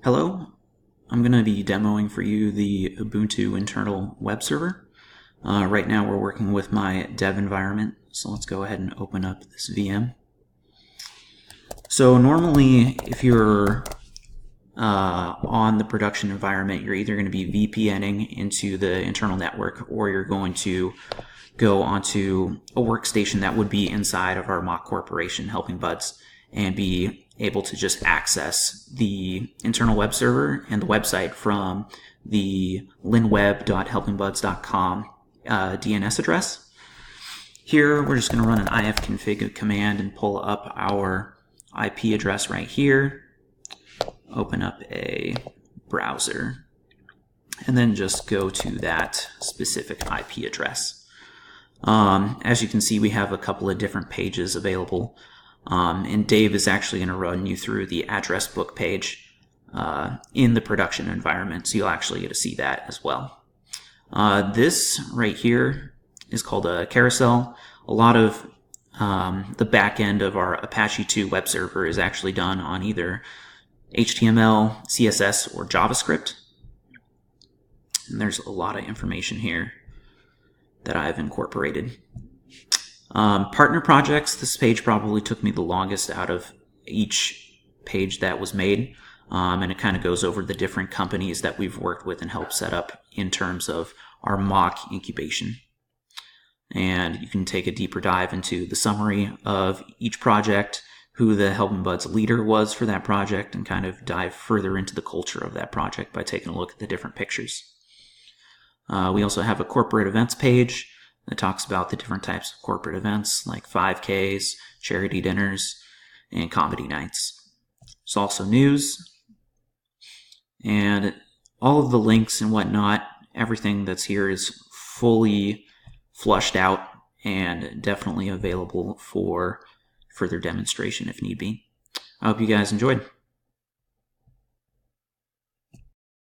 Hello, I'm going to be demoing for you the Ubuntu internal web server. Right now we're working with my dev environment, so let's go ahead and open up this VM. So normally if you're on the production environment, you're either going to be VPNing into the internal network, or you're going to go onto a workstation that would be inside of our mock corporation, Helping Buds, and be able to just access the internal web server and the website from the linweb.helpingbuds.com DNS address. Here we're just going to run an ifconfig command and pull up our IP address right here, open up a browser, and then just go to that specific IP address. As you can see, we have a couple of different pages available. And Dave is actually going to run you through the address book page in the production environment, so you'll actually get to see that as well. This right here is called a carousel. A lot of the back end of our Apache 2 web server is actually done on either HTML, CSS, or JavaScript. And there's a lot of information here that I've incorporated. Partner projects, this page probably took me the longest out of each page that was made, and it kind of goes over the different companies that we've worked with and helped set up in terms of our mock incubation. And you can take a deeper dive into the summary of each project, who the Helping Buds leader was for that project, and kind of dive further into the culture of that project by taking a look at the different pictures. We also have a corporate events page that talks about the different types of corporate events like 5Ks, charity dinners, and comedy nights. There's also news, and all of the links and whatnot, everything that's here is fully flushed out and definitely available for further demonstration if need be. I hope you guys enjoyed.